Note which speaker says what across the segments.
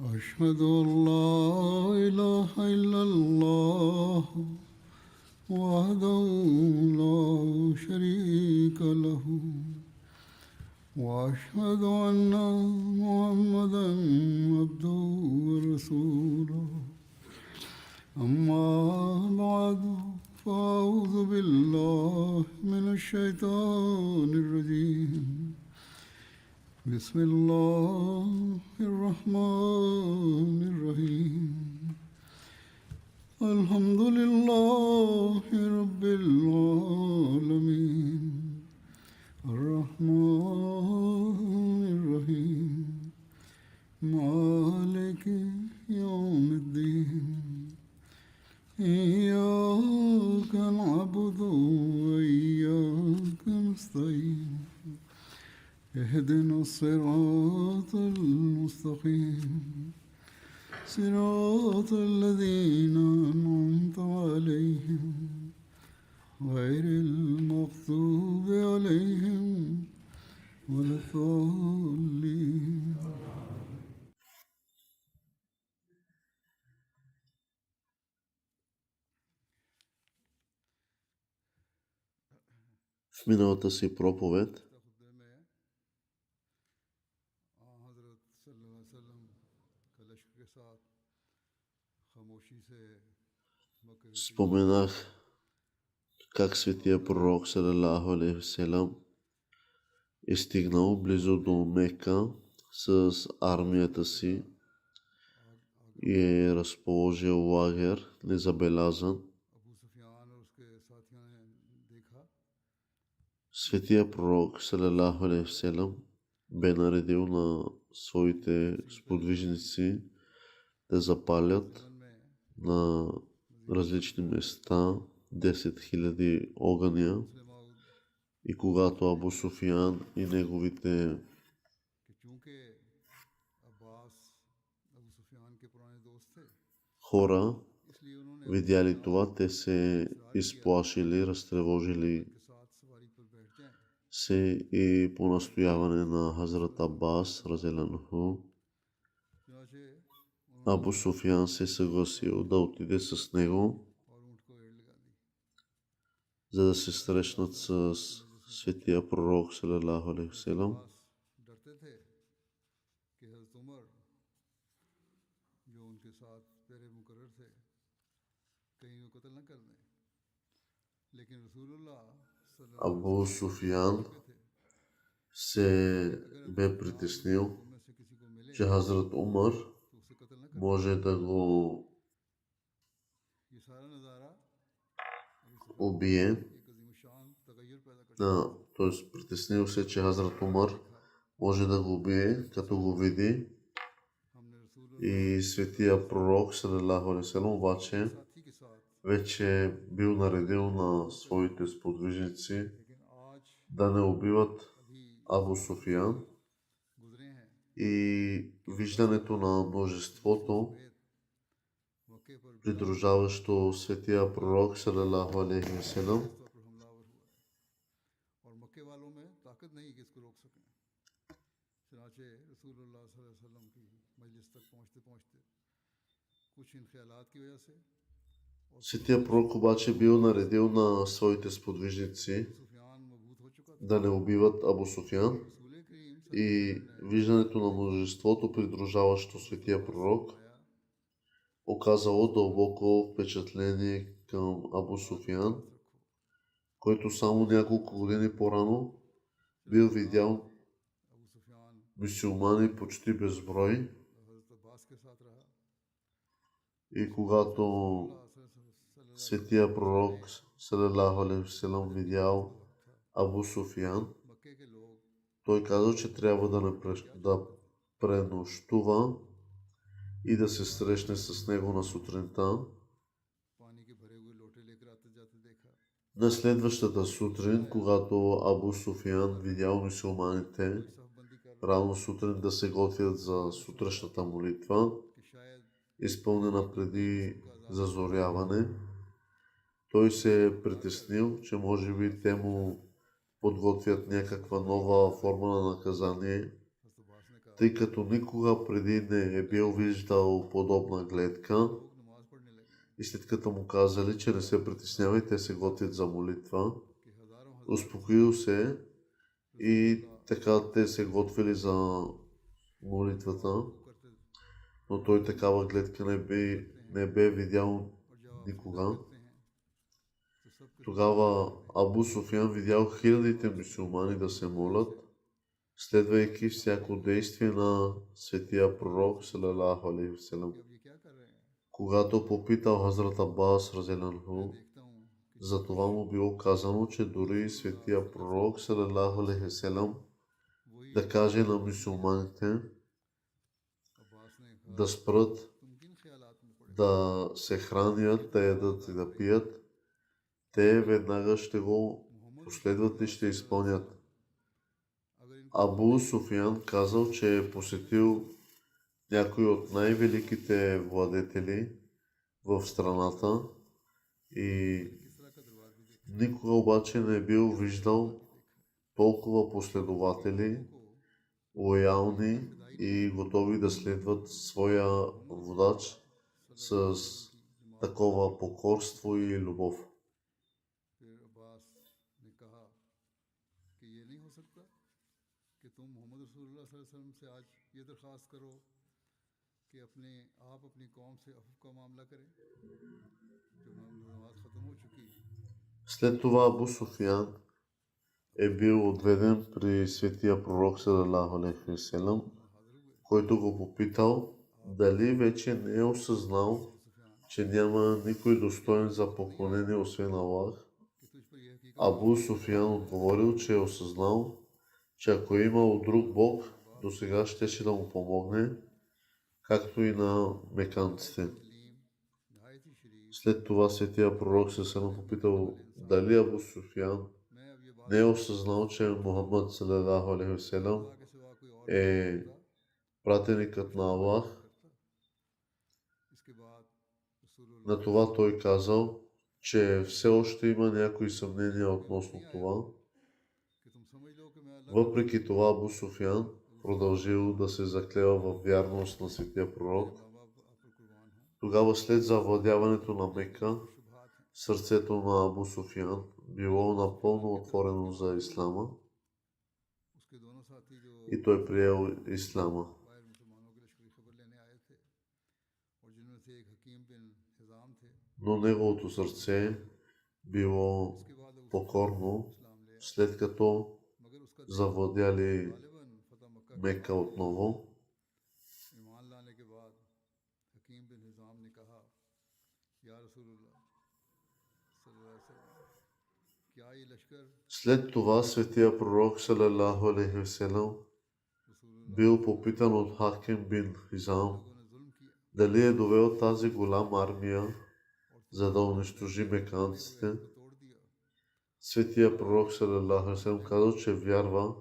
Speaker 1: أشهد أن لا إله إلا الله وحده لا شريك له وأشهد أن محمدا عبده ورسوله أما بعد فأعوذ بالله من الشيطان الرجيم بسم الله الرحمن الرحيم الحمد لله رب العالمين الرحمن الرحيم مالك يوم الدين إياك نعبد وإياك نستعين اهدنا الصراط المستقيم صراط الذين أنعمت عليهم غير المغضوب عليهم ولا الضالين.
Speaker 2: В миналата си проповед споменах как светия пророк салалаху алейхи васелам е стигнал близо до Мека с армията си и е разположил лагер незабелязан. Светия пророк салалаху алейхи васелам бе наредил на своите сподвижници да запалят на различни места 10 000 огъня и когато Абу Суфиян и неговите хора видяли това, те се изплашили, разтревожили се и по настояване на Хазрат Аббас разелянху Абу Суфиян се съгласил да отиде с него, за да се срещнат с светия пророк салалаху алейхи васелам. Абу Суфиян се бе притеснил, че Хазрат Умар може да го убие. Т.е. притеснил се, че Хазрат Умар може да го убие, като го види. И светия пророк салалаху алейхи васелам обаче вече бил наредил на своите сподвижници да не убиват Абу Суфиян. И виждането на множеството, придружаващо светия пророк салалаху алейхи васелам, светия пророк обаче бил наредил на своите сподвижници да не убиват Абу Суфиян. И виждането на множеството, придружаващо светия пророк, оказало дълбоко впечатление към Абу Суфиян, който само няколко години по-рано бил видял мюсюлмани почти безброй. И когато светия пророк салалаху алейхи васелам видял Абу Суфиян, той казал, че трябва да пренощува и да се срещне с него на сутринта. На следващата сутрин, когато Абу Суфиян видял мюсюлманите рано сутрин да се готвят за сутрешната молитва, изпълнена преди зазоряване, той се е притеснил, че може би те му подготвят някаква нова форма на наказание тъй като никога преди не е бил виждал подобна гледка. И след като му казали, че не се притеснявай, те се готвят за молитва, успокоил се и така те се готвили за молитвата, но той такава гледка не бе видял никога. Тогава Абу Суфиян видял хилядите мюсюлмани да се молят, следвайки всяко действие на светия пророк, салалаху алейхи васелам. Когато попитал Хазрат Аббас разелянху, за това му било казано, че дори светия пророк, салалаху алейхи васелам, да каже на мюсюлманите да спрат, да се хранят, да ядат и да пият, те веднага ще го последват и ще изпълнят. Абу Суфиян казал, че е посетил някой от най-великите владетели в страната и никога обаче не е бил виждал толкова последователи, лоялни и готови да следват своя водач с такова покорство и любов. След това Абу Суфиян е бил отведен при светия пророк, салалаху алейхи васелам, който го попитал дали вече не е осъзнал, че няма никой достоен за поклонение освен Аллах. Абу Суфиян отговорил, че е осъзнал, че ако е имал друг Бог, до сега щеше да му помогне, както и на меканците. След това светия пророк се попитал дали Абу Суфиян не е осъзнал, че Мухаммад салалаху алейхи васелам е пратеникът на Аллах. На това той казал, че все още има някои съмнения относно това. Въпреки това Абу Суфиян продължил да се заклева в вярност на светия пророк. Тогава след завладяването на Мека, сърцето на Абу Суфиян било напълно отворено за ислама и той приел ислама. Но неговото сърце било покорно, след като завладяли Мека отново. След това светия пророк, салалаху алейхи васелам, бил попитан от Хаким бин Хизам дали е довел тази голяма армия, за да унищожи меканците. Светия пророк, салалаху алейхи васелам, казал, че вярва,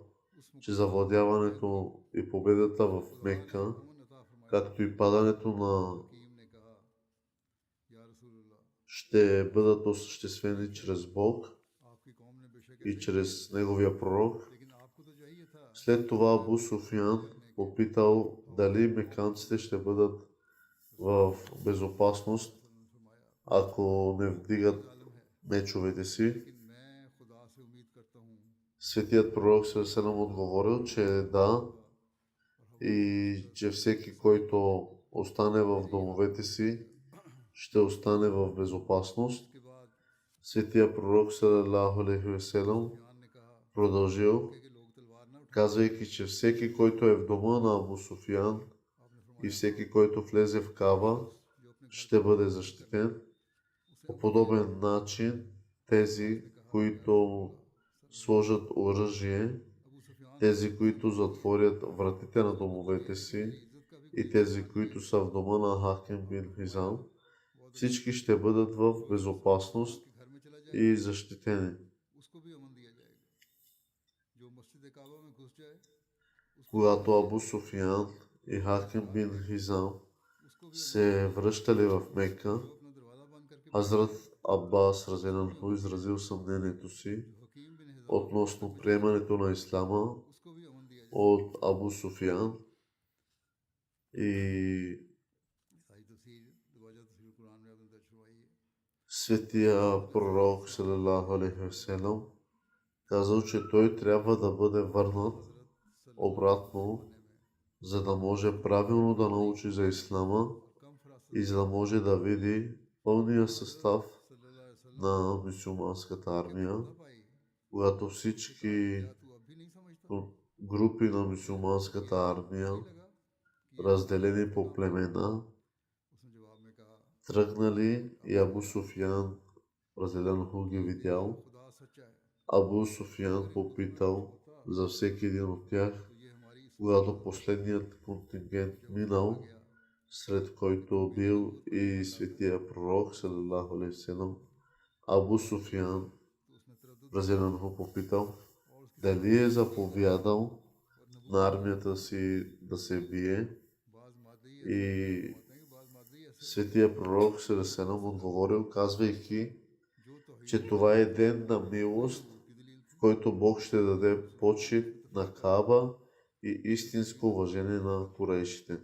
Speaker 2: че завладяването и победата в Мека, както и падането на ще бъдат осъществени чрез Бог и чрез неговия пророк. След това Абу Суфиян попитал дали меканците ще бъдат в безопасност, ако не вдигат мечовете си. Светият пророк салам отговорил, че да, и че всеки, който остане в домовете си, ще остане в безопасност. Светия пророк салалаху алейхи васелам продължил, казвайки, че всеки, който е в дома на Абу Суфиян и всеки, който влезе в Каба, ще бъде защитен. По подобен начин тези, които сложат оръжие, тези, които затворят вратите на домовете си и тези, които са в дома на Хаким бин Хизам, всички ще бъдат в безопасност и защитени. Когато Абу Суфиян и Хаким бин Хизам се връщали в Мека, Хазрат Аббас разелянху изразил съмнението си относно приемането на ислама от Абу Суфиян И
Speaker 1: सारी तफसीर वजह तफसीर कुरान में आपने दर्ज करवाई है।
Speaker 2: светия пророк салалаху алейхи васелам казал, че той трябва да бъде върнат обратно, за да може правилно да научи за ислама и за да може да види пълния състав на мюсюлманската армия, когато всички групи на мюсюлманската армия, разделени по племена, тръгнали и Абу Суфиян разделено ги видял. Абу Суфиян попитал за всеки един от тях, когато последният контингент минал, сред който бил и светия пророк, салалаху алейхи васелам. Абу Суфиян разделено попитал дали е заповядал на армията си да се бие, и светия пророк салалаху отговорил, казвайки, че това е ден на милост, в който Бог ще даде почит на Каба и истинско уважение на курейшите.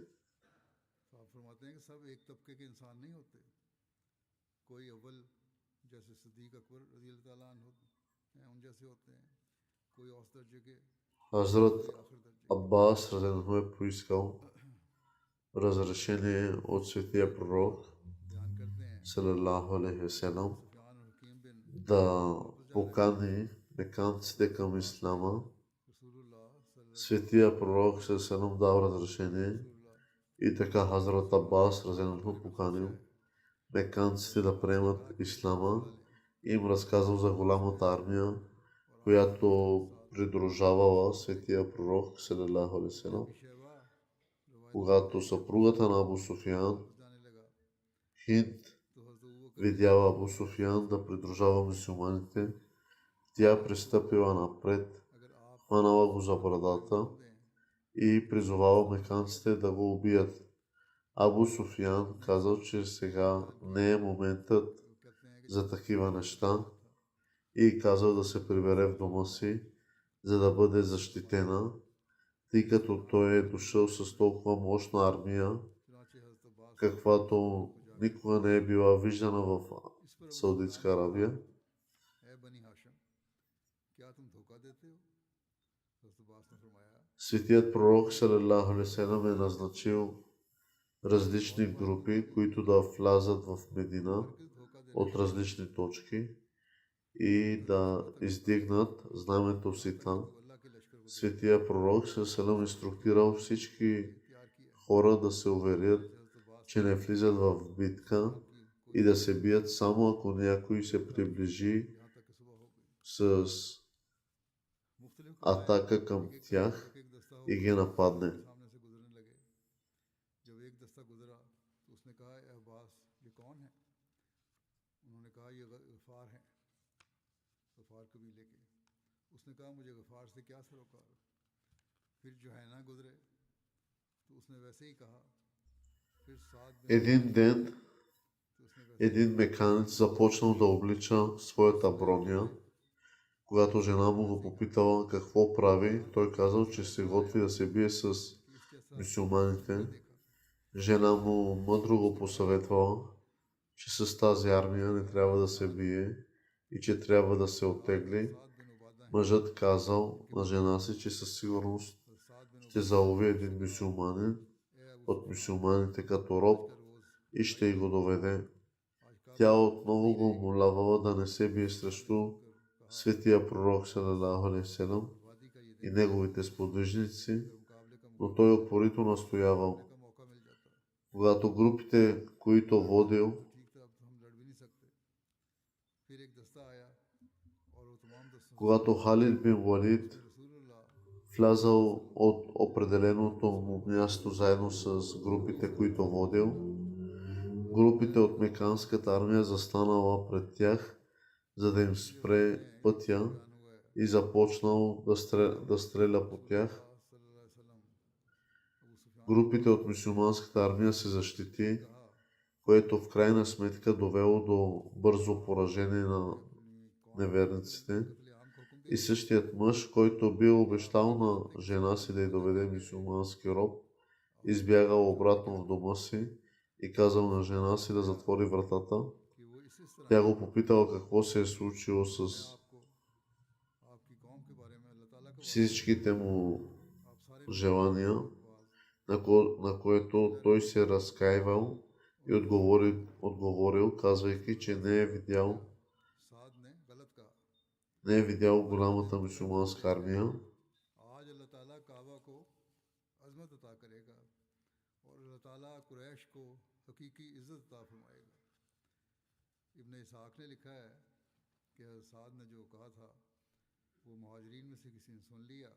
Speaker 2: Хазрат Аббас разделено е поискал разрешение от светия пророк салалаху алейхи васелам да покани меканците към ислама. Светия пророк салалаху дал разрешение и така Хазрат Аббас разделено поканил меканците да приемат ислама и им разказал за голямата армия, която придружавала светия пророк салалаху алейхи васелам. Когато съпругата на Абу Суфиян, Хинд, видяла Абу Суфиян да придружава мюсюлманите, тя пристъпила напред, хванала го за брадата и призовала меканците да го убият. Абу Суфиян казал, че сега не е моментът за такива неща и казал да се прибере в дома си, за да бъде защитена, тъй като той е дошъл с толкова мощна армия, каквато никога не е била виждана в Саудитска Арабия. Светият пророк салалаху алейхи васелам е назначил различни групи, които да влязат в Медина от различни точки и да издигнат знамето си там. Светия пророк салалаху инструктирал всички хора да се уверят, че не влизат в битка и да се бият само ако някой се приближи с атака към тях и ги нападне. Един ден един меканец започнал да облича своята броня. Когато жена му го попитала какво прави, той казал, че се готви да се бие с мюсюлманите. Жена му мъдро го посъветвала, че с тази армия не трябва да се бие и че трябва да се оттегли. Мъжът казал на жена си, че със сигурност ще залови един мюсюлманин от мюсюлманите като роб и ще го доведе. Тя отново го молявала да не се бие срещу светия пророк салалаху алейхи васелам и неговите сподвижници, но той упорито настоявал. Когато групите, които водил, когато Халид бин Валид влязал от определеното му място заедно с групите, които водил, групите от меканската армия застанала пред тях, за да им спре пътя и започнал да стреля по тях. Групите от мюсюлманската армия се защити, което в крайна сметка довело до бързо поражение на неверниците. И същият мъж, който бил обещал на жена си да й доведе мюсюлмански роб, избягал обратно в дома си и казал на жена си да затвори вратата.
Speaker 1: कि वो इस तरह
Speaker 2: Тя го попитала какво се е случило с
Speaker 1: आपको आपकी कौम के बारे में अल्लाह ताला का वादा
Speaker 2: всичките му
Speaker 1: आप सारे
Speaker 2: желания,
Speaker 1: बाज
Speaker 2: на което той се разкаивал и отговорил, казвайки, че
Speaker 1: साद ने गलत कहा
Speaker 2: не е видял голямата мюсюлманска армия.
Speaker 1: आज अल्लाह ताला काबा को अजमत अता करेगा और अल्लाह ताला कुरैश को हकीकी इज्जत अता फरमाएगा। इब्ने इसहाक ने लिखा है कि साद ने जो कहा था वो मुहाजिरीन में से किसी ने सुन लिया।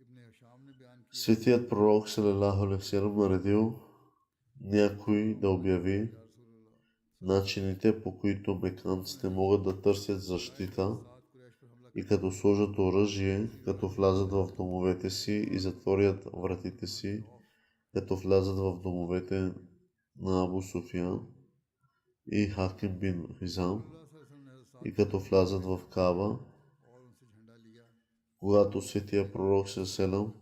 Speaker 1: इब्ने हशाम ने बयान किया
Speaker 2: Светият пророк салалаху алейхи ва салям наредил някой да обяви
Speaker 1: या रसूलुल्लाह
Speaker 2: начините, по които меканците могат да търсят защита
Speaker 1: साद कुरैश पर हमला
Speaker 2: и като сложат оръжие, като влязат в домовете си и затворят вратите си, като влязат в домовете на Абу Суфиян и Хаким бин Хизам и като влязат в Каба,
Speaker 1: और उनसे झंडा लिया
Speaker 2: когато светия пророк Селем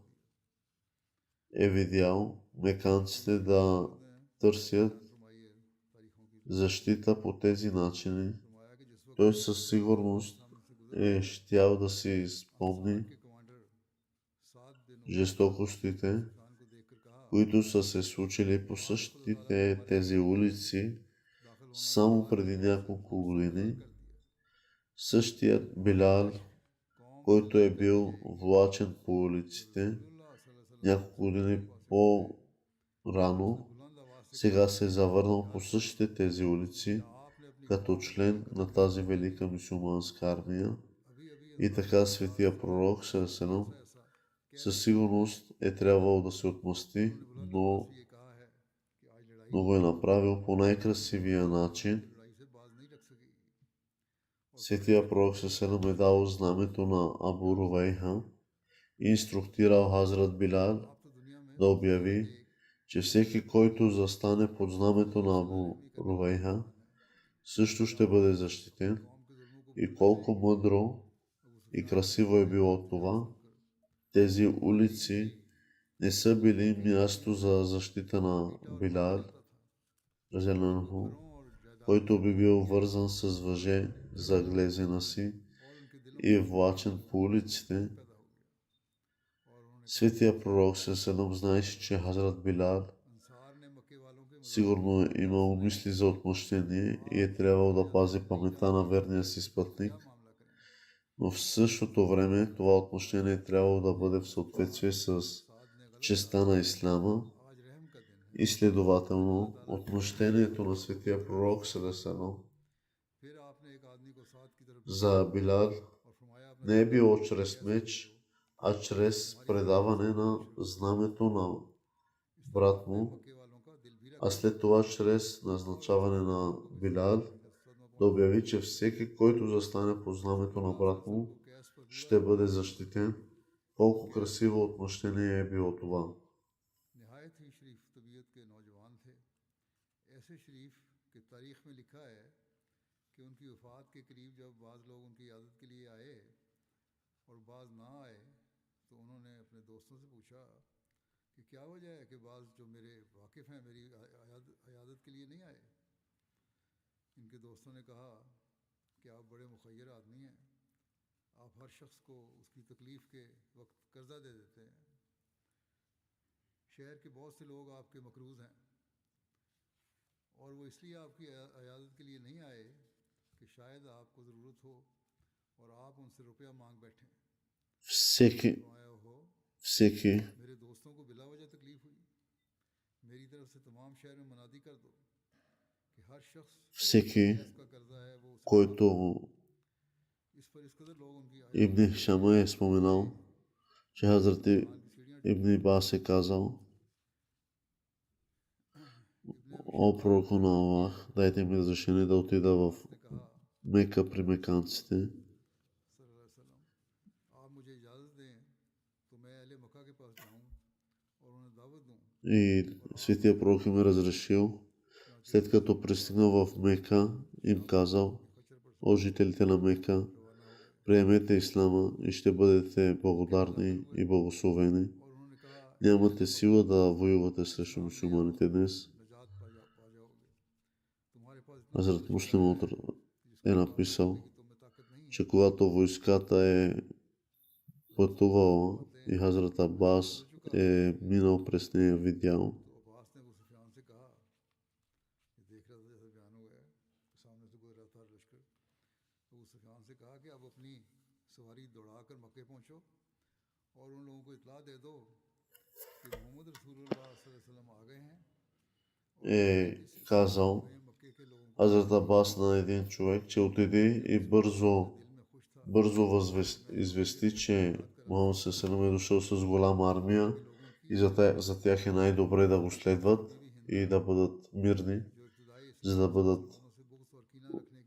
Speaker 2: е видял меканците да търсят
Speaker 1: फरमाइए तारीखों की
Speaker 2: защита по тези начини,
Speaker 1: फरमाया कि जिस वक्त
Speaker 2: той със сигурност е щял да си спомни
Speaker 1: के कमांडर साद बिन
Speaker 2: жестокостите,
Speaker 1: खान को देखकर कहा
Speaker 2: които са се случили по същите тези улици само преди няколко години. Същият Билал, който е бил влачен по улиците няколко години по-рано, сега се е завърнал по същите тези улици като член на тази велика мюсюлманска армия. И така светия пророк Селем със сигурност е трябвало да се отмъсти, но го е направил по най-красивия начин. Светия пророк Селем е дал знамето на Абу Рувайха и инструктирал Хазрат Билал да обяви, че всеки, който застане под знамето на Абу Рувайха, също ще бъде защитен. И колко мъдро и красиво е било това. Тези улици не са били място за защита на Билал, който би бил вързан с въже за глезена си и влачен по улиците. Светия пророк Селем знаеше, че Хазрат Билал сигурно е имал мисли за отмъщение и е трябвало да пази паметта на верния си спътник, но в същото време това отмъщение е трябвало да бъде в съответствие с честта на исляма и следователно отмъщението на светия пророк Селем за Билал не е било чрез меч, а чрез предаване на знамето на брат му, а след това чрез назначаване на Билал да обяви, че всеки, който застане по знамето на брат му, ще бъде защитен. Колко красиво отмъщение е било това.
Speaker 1: कि उनकी वफात के करीब जब बाज़ लोग उनकी इयादत के लिए आए और बाज़ ना आए तो उन्होंने अपने दोस्तों से पूछा कि क्या वजह है कि बाज़ जो मेरे वाकिफ़ हैं मेरी इयादत के लिए नहीं आए। इनके दोस्तों ने कहा कि आप बड़े मुखय्यर आदमी हैं, आप हर शख्स को उसकी तकलीफ़ के वक्त कर्जा दे देते हैं। शहर के बहुत से लोग आपके मकरूज़ हैं और वो इसलिए आपकी इयादत के लिए नहीं आए कि शायद आपको ज़रूरत हो और आप उनसे रुपया मांग बैठें।
Speaker 2: Всеки
Speaker 1: मेरे दोस्तों को बिला वजह तकलीफ हुई, मेरी तरफ से तमाम शहर में मुनादी कर दो कि हर शख्स इसका कर्जा है वो
Speaker 2: който
Speaker 1: इस पर इस कदर लोग उनकी
Speaker 2: Ибн Хишама е споменал, че Хазрат Ибн Абас е казал: О пророку на Аллах, дайте ми разрешение да отида в Мека при меканците. И светия пророк им е разрешил, след като пристигнал в Мека, им казал: О жителите на Мека, приемете ислама и ще бъдете благодарни и благословени. нямате сила да воювате срещу мюсюлманите днес. Хазрат Муслим е написал, че когато войската е пътувала и Хазрат Абас е минал през нея, видял, е казал Хазрат Абас на един човек, че отиде и бързо извести, че Мухаммад ﷺ е дошъл с голяма армия и за тях е най-добре да го следват и да бъдат мирни, за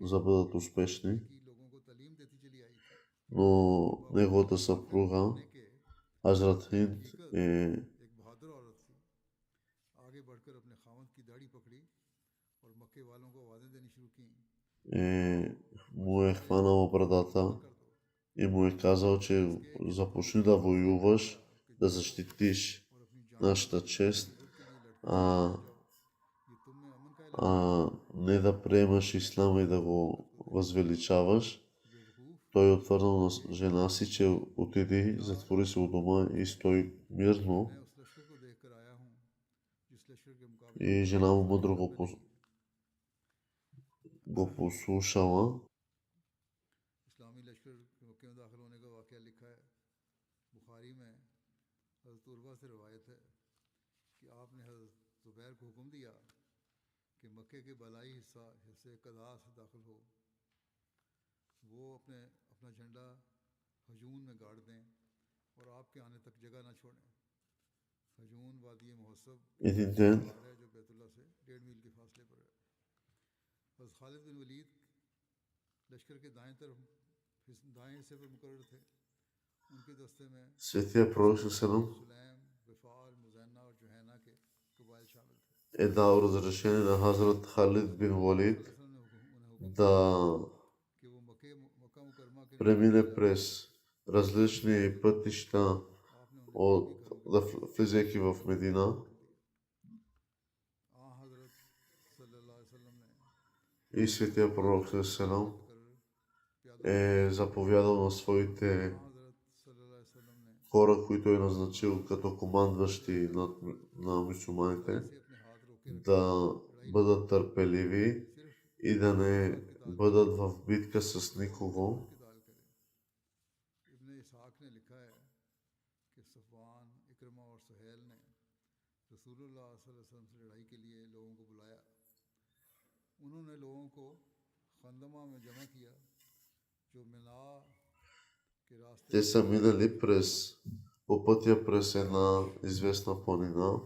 Speaker 2: да бъдат успешни. Но неговата съпруга Хазрат Хинд му е хванала брадата и му е казал, че започни да воюваш, да защитиш нашата чест, а не да приемаш ислама и да го възвеличаваш. Той отвърнал на жена си, че отиди, затвори се у дома и стои мирно. И жена му мъдро го послушала. Един ден Светия пророк ﷺ е дал разрешение на Хазрат Халид бин Валид да премине през различни пътища, влизайки в Медина. И Светия пророк ﷺ е заповядал на своите хора, които е назначил като командващи на мюсюлманите, да бъдат търпеливи и да не бъдат в битка с никого. Те са минали по пътя през една известна планина.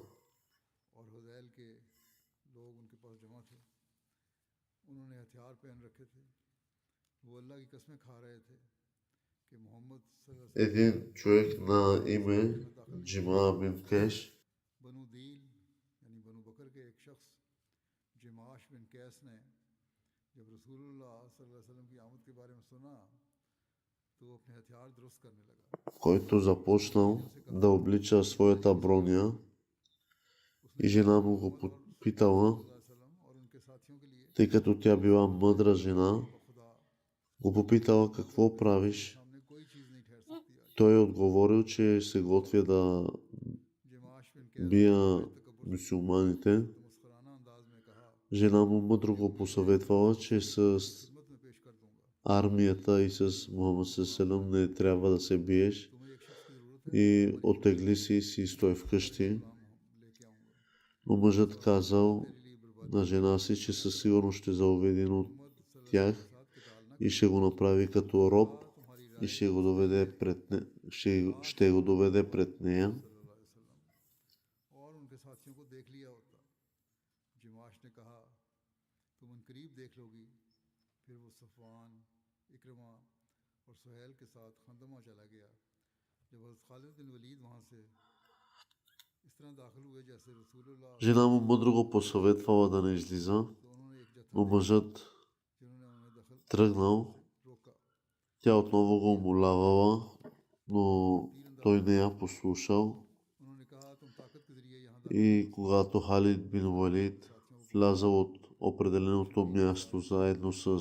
Speaker 2: Един човек на име Джима бин Кеш който започнал да облича своята броня и жена му го попитала, тъй като тя била мъдра жена, го попитала какво правиш. Той е отговорил, че се готвя да бия мюсюлманите. Жена му мъдро го посъветвала, че с армията и с Мухаммад ﷺ не трябва да се биеш и оттегли си стой вкъщи. Но мъжът казал на жена си, че със сигурност ще зауви един от тях и ще го направи като роб и ще го доведе пред нея. Жена му мъдро го посъветвала да не излиза, но мъжът тръгнал. Тя отново го умолявала, но той не я послушал. И когато Халид бин Валид влязал от определеното място заедно с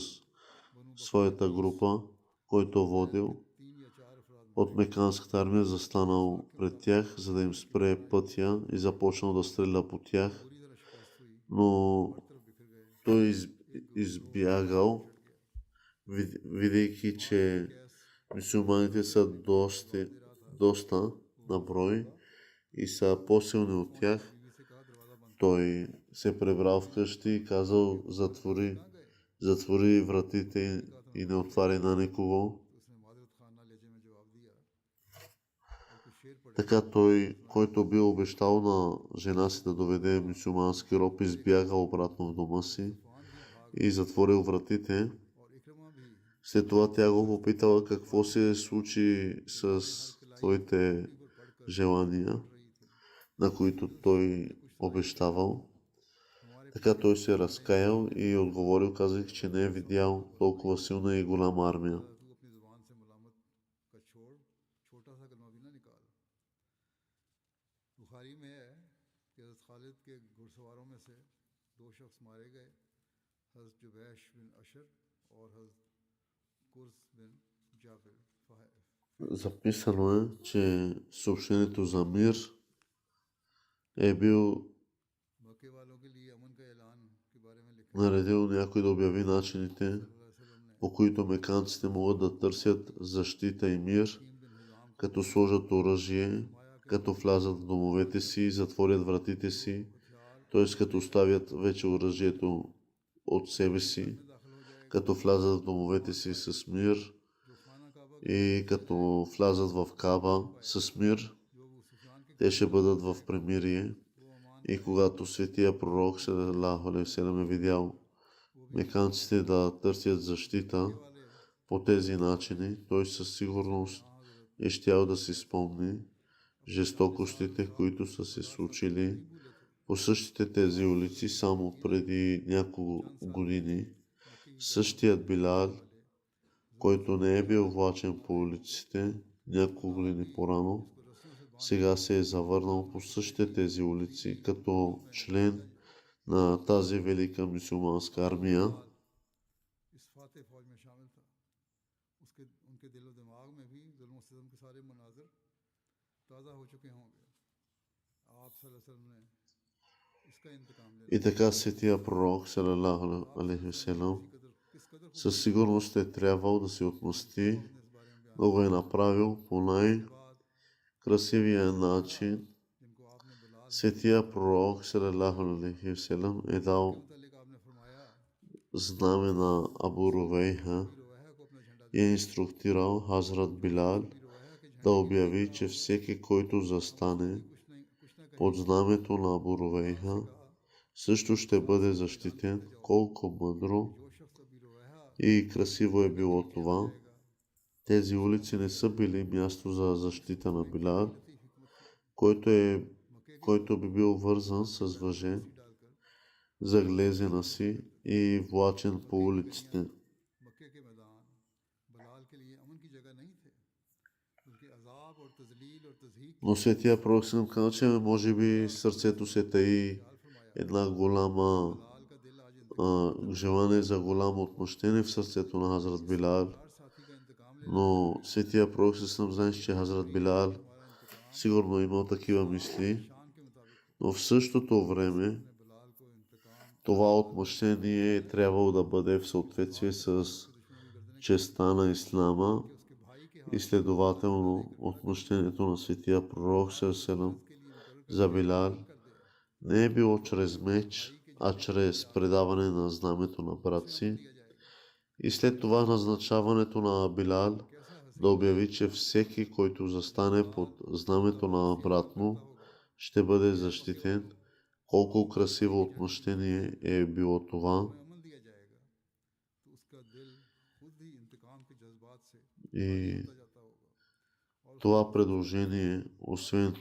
Speaker 2: своята група, който водил от меканската армия, застанал пред тях, за да им спре пътя и започнал да стреля по тях, но той избягал, видейки, че мюсюлманите са доста на брой и са по-силни от тях. Той се пребрал вкъщи и казал: затвори вратите и не отваряй на никого. Така той, който бил обещал на жена си да доведе мюсюлмански роб, избягал обратно в дома си и затворил вратите. След това тя го попитала какво се случи с твоите желания, на които той обещавал. Така той се разкаял и отговорил, казвайки, че не е видял толкова силна и голяма армия. Записано е, че съобщението за мир е бил наредил някой да обяви начините, по които меканците могат да търсят защита и мир, като сложат оръжие, като влязат в домовете си и затворят вратите си, т.е. като оставят вече оръжието от себе си, като влязат в домовете си с мир и като влязат в Каба с мир, те ще бъдат в примирие. И когато светия пророк салалаху алейхи ва салям е видял меканците да търсят защита по тези начини, той със сигурност е щял да си спомни жестокостите, които са се случили по същите тези улици само преди няколко години. Същият Билал, който не е бил влачен по улиците няколко години по-рано, сега се е завърнал по същите тези улици като член на тази велика мюсюлманска армия. И така светия пророк салалаху алейхи ва салям със сигурност е трябвал да се отмъсти, но го е направил по най-красивия начин. Светия пророк салалаху алейхи ва салям е дал знаме на Абу Рувейха и е инструктирал Хазрат Билал да обяви, че всеки, който застане под знамето на Абу Рувейха, също ще бъде защитен. Колко мъдро и красиво е било това. Тези улици не са били място за защита на Билал, който би бил вързан с въже за глезена си и влачен по улиците. Но светия пророк съм казал, че може би сърцето се таи една голяма желание за голямо отмъщение в сърцето на Хазрат Билал. Но светия пророк съм знае, че Хазрат Билал сигурно имал такива мисли, но в същото време това отмъщение е трябвало да бъде в съответствие с честта на Ислама и следователно отмъщението на светия пророк за Билал не е било чрез меч, а чрез предаване на знамето на брат си. И след това назначаването на Билал да обяви, че всеки, който застане под знамето на брат му, ще бъде защитен. Колко красиво отмъщение е било това. И това предложение, освен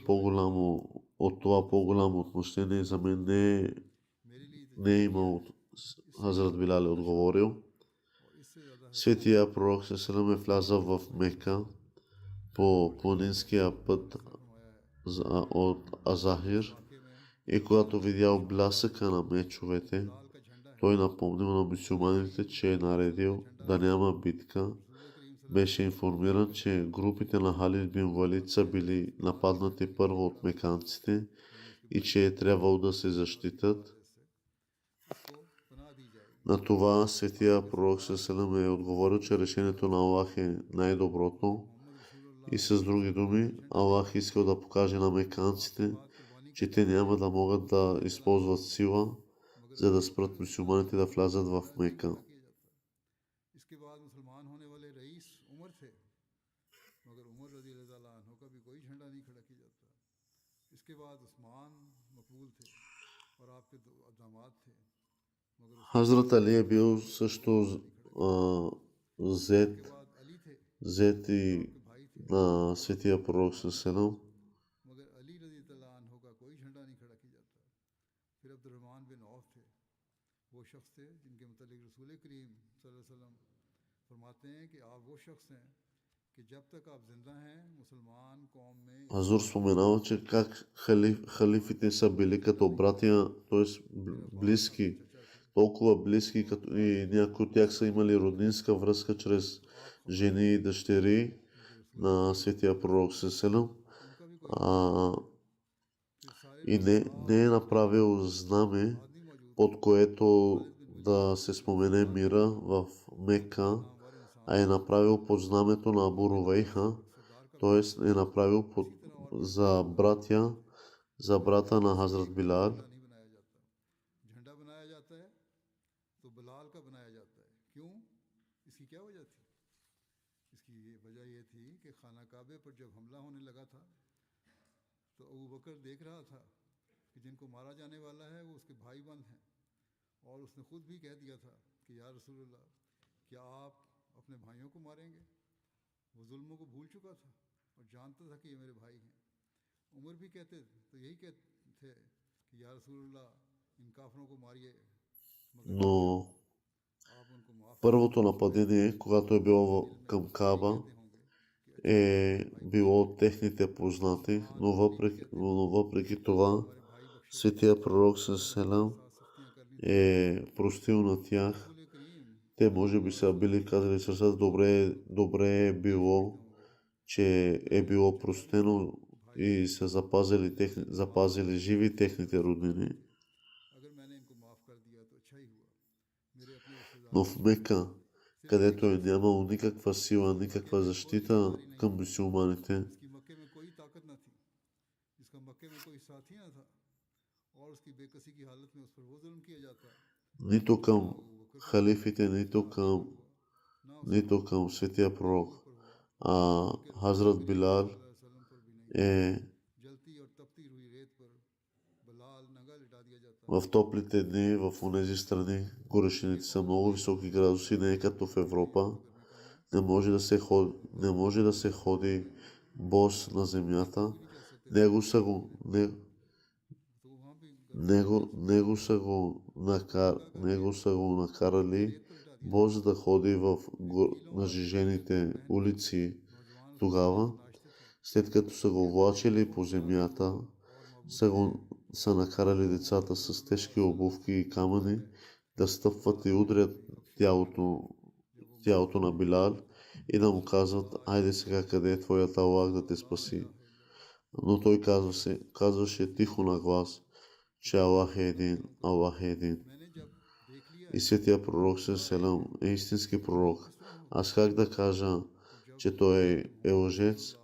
Speaker 2: от това по-голямо отмъщение, за мен не е имал. Хазрат Билал е отговорил. Светия пророк салам е влязъл в Мека по планинския път от Азахир И когато видял блясъка на мечовете, той напомнил на мюсюлманите, че е наредил да няма битка. Беше информиран, че групите на Халид бин Валид са били нападнати първо от меканците и че е трябвало да се защитат. На това светия пророк Селем е отговорил, че решението на Аллах е най-доброто. И с други думи, Аллах искал да покаже на меканците, че те няма да могат да използват сила, за да спрат мюсюлманите да влязат в Мека. Хазрат Али е бил също зет и на светия пророк Селем. Азур споменава, че как халифите са били като братя, т.е. близки, толкова близки, като и някои от тях са имали роднинска връзка чрез жени и дъщери на светия пророк Селем. И не е направил знаме, под което да се спомене мира в Мека, а е направил под знамето на Абу Рувейха, т.е. е направил за брата на Хазрат Билал. Но първото нападение, когато е било към Каба, е било от техните познати, но въпреки това светия пророк Селем е простил на тях. Те може би са били казали сърцата, добре е било, че е било простено и са запазили живи техните роднини. Но в Мека, където е нямало никаква сила, никаква защита към мюсюлманите, нито към халифите, нито към светия пророк. Хазрат Билал е в топлите дни, в онези страни, горешените са много високи градуси, не е като в Европа. Не може да се ходи бос на земята. Него са го накарали бос да ходи в нажижените улици. Тогава, след като са го влачили по земята, са накарали децата с тежки обувки и камъни да стъпват и удрят тялото на Билал и да му казват: айде сега, къде е твоят Аллах да те спаси. Но той казваше тихо на глас, че Аллах е един. И светия пророк Селем е истински пророк. Аз как да кажа, че той е лъжец?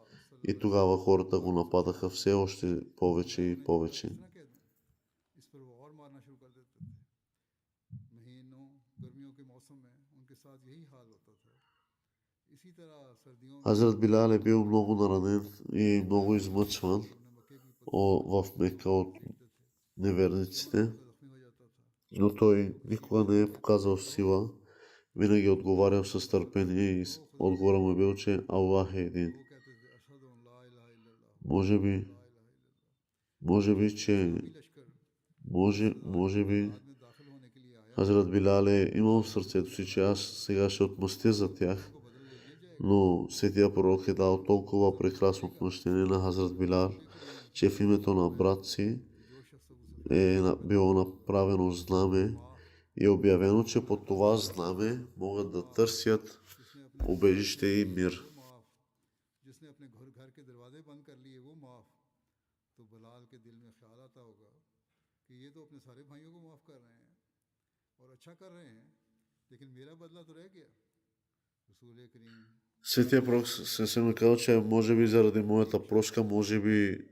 Speaker 2: И тогава хората го нападаха все още повече и повече. Хазрат Билал е бил много наранен и много измъчван в Мека от неверниците, но той никога не е показал сила, винаги отговарял с търпение и отговорът му е бил, че Аллах е един. Може би Хазрат Билал е имал в сърцето си, че аз сега ще отмъстя за тях, но светия пророк е дал толкова прекрасно отмъщение на Хазрат Билал, че в името на брат си било направено знаме и е обявено, че под това знаме могат да търсят убежище и мир. Светия пророк се казва, че може би заради моята прошка, може би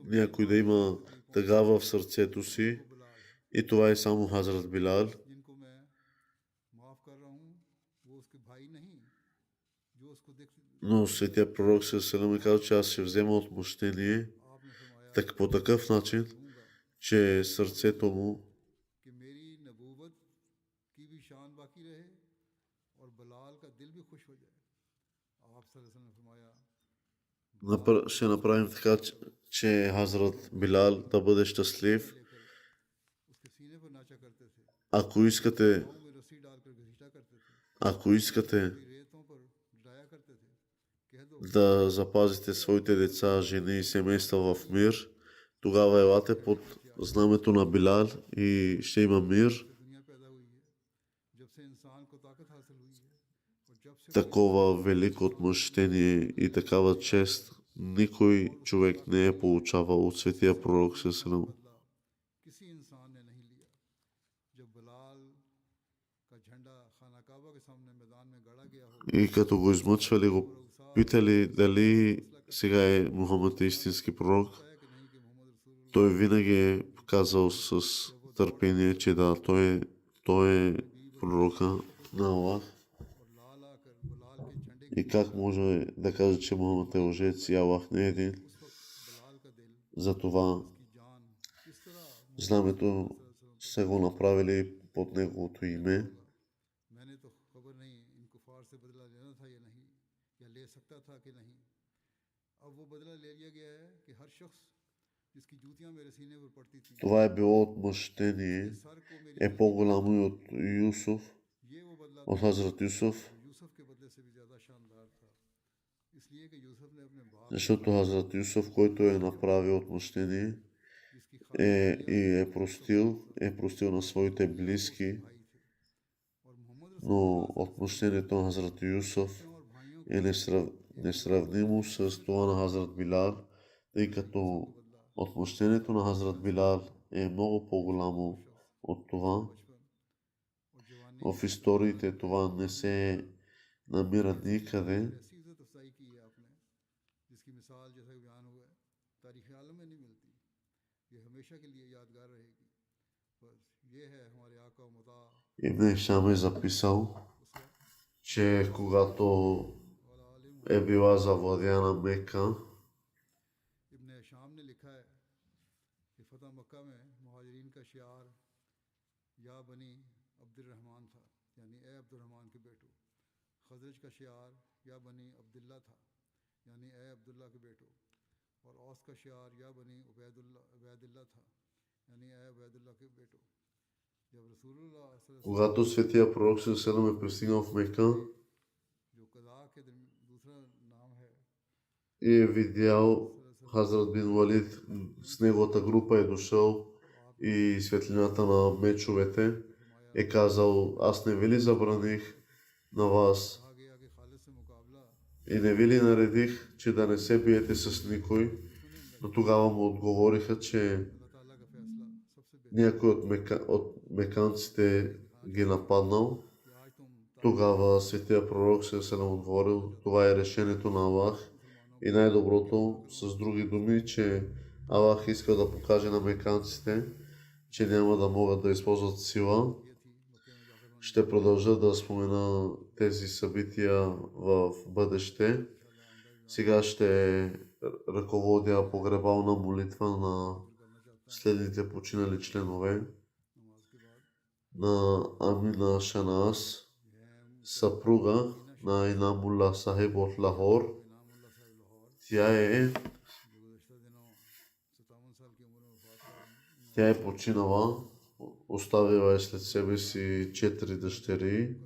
Speaker 2: някой да има тъга в сърцето си. И това е само Хазрат Билал. Но Светия пророк се казва, че аз ще взема отмъщение по такъв начин, че сърцето му ще направим така, че Хазрат Билал да бъде щастлив. Ако искате да запазите своите деца, жени и семейства в мир, тогава елате под знамето на Билал и ще има мир. Такова велико отмъщение и такава чест никой човек не е получавал от Светия пророк ﷺ. И като го измъчвали, го питали дали сега е Мухамед истински пророк. Той винаги е казал с търпение, че да, той е пророка на Аллах. И как може да каже, че Мухамед е лъжец и Аллах не е един? Затова знамето са го направили под неговото име. Това е било отмъщение, е по-голямо и от Юсуф, от Хазрат Юсуф, защото Хазрат Юсуф, който е направил отмъщение, е простил на своите близки, но отмъщението на Хазрат Юсуф е несравнимо с това на Хазрат Билал, тъй като отмъщението на Хазрат Билал е много по-голямо от това. В историите това не се намира никъде. Ибн Хишам е записал, че когато е била завладяна Мека, когато Светия пророк ﷺ е пристигнал в Мека и е видял Хазрат бин Валид с неговата група, е дошъл и светлината на мечовете, е казал: аз не ви ли забраних на вас и не ви ли наредих, че да не се биете с никой? Но тогава му отговориха, че някой от меканците ги нападнал. Тогава Светия пророк се отговорил: това е решението на Аллах и най-доброто, с други думи, че Аллах иска да покаже на меканците, че няма да могат да използват сила. Ще продължа да спомена тези събития в бъдеще. Сега ще ръководя погребална молитва на следните починали членове: на Амина Шанас, съпруга на Инамулла Сахиб от Лахор. Тя е починала, оставила е след себе си 4 дъщери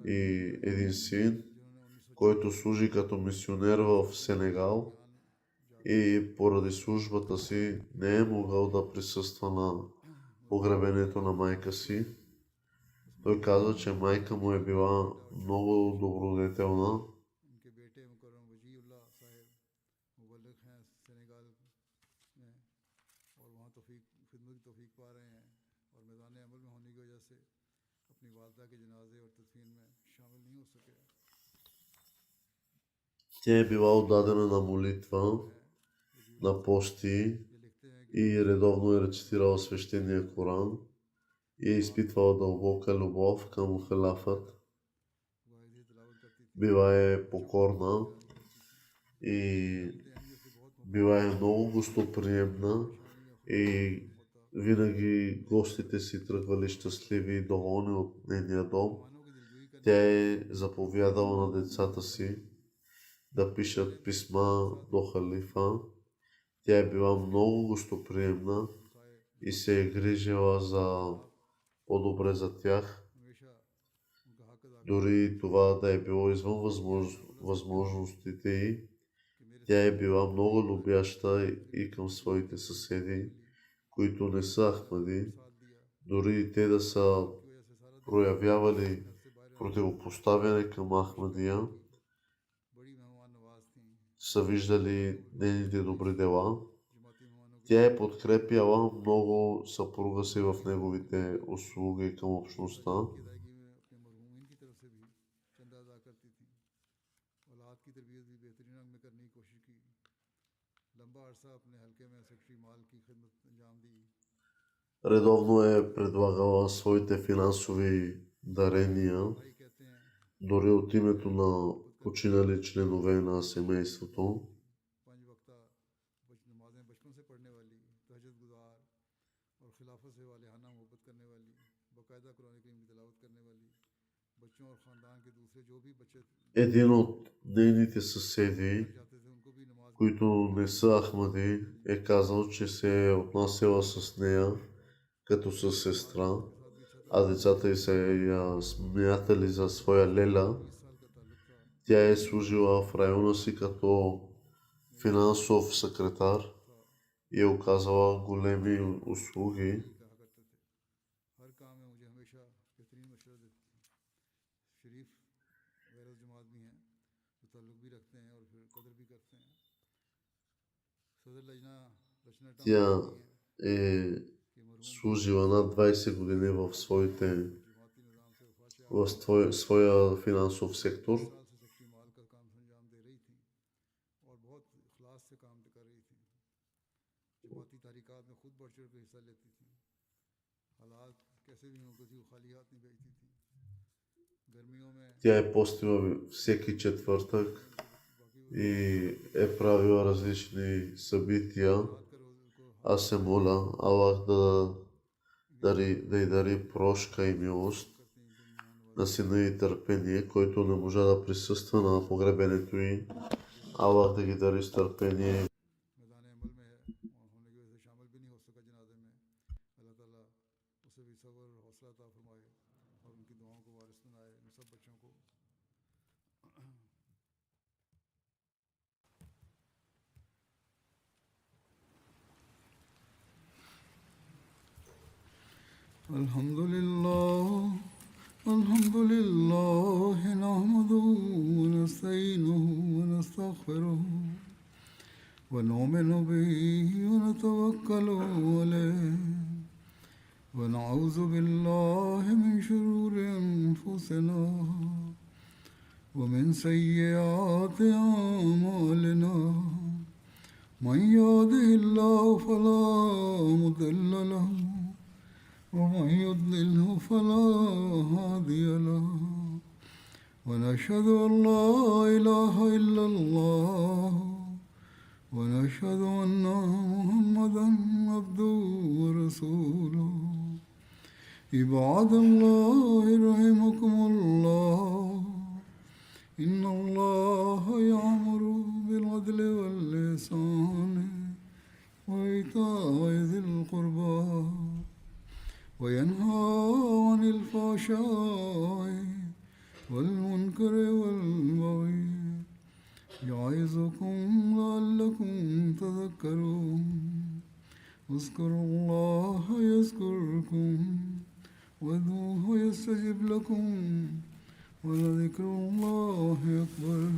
Speaker 2: и един син, който служи като мисионер в Сенегал и поради службата си не е могъл да присъства на погребението на майка си. Той казва, че майка му е била много добродетелна. Тя е била отдадена на молитва, на пости и редовно е рецитирала свещения Коран и е изпитвала дълбока любов към халафът. Била е покорна и била е много гостоприемна и винаги гостите си тръгвали щастливи и доволни от нейния дом. Тя е заповядала на децата си да пишат писма до халифа. Тя е била много гостоприемна и се е грижила за по-добре за тях. Дори това да е било извън възможностите й, тя е била много любяща и към своите съседи, които не са ахмади. Дори и те да са проявявали противопоставяне към Ахмадия, са виждали нейните добри дела. Тя е подкрепяла много съпруга си в неговите услуги към общността. Редовно е предлагала своите финансови дарения, дори от името на починали членове на семейството. Един от нейните съседи, които не са ахмади, е казал, че се е отнасяла с нея като със сестра, а децата й са я смятали за своя леля. Тя е служила в района си като финансов секретар и е оказала големи услуги. Тя е служила над 20 години в своя финансов сектор. Тя е постила всеки четвъртък и е правила различни събития. Аз се моля Аллах да й дари прошка и милост на сина и търпение, който не можа да присъства на погребението й. Аллах да ги дари с търпение.
Speaker 1: الحمد لله نحمده ونستعينه ونستغفره ونؤمن به ونتوكل عليه ونعوذ بالله من شرور أنفسنا ومن سيئات أعمالنا من يهده الله فلا مضل له ومن يضلله فلا هادي له ونشهد أن لا إله إلا الله ونشهد أن محمدا عبده ورسوله عباد الله رحمكم الله إن الله يأمر بالعدل والإحسان وإيتاء ذي القربى وينهى عن الفحشاء والمنكر والبغي يعظكم لعلكم تذكرون اذكروا الله يذكركم وادعوه يستجب لكم ولذكر الله أكبر.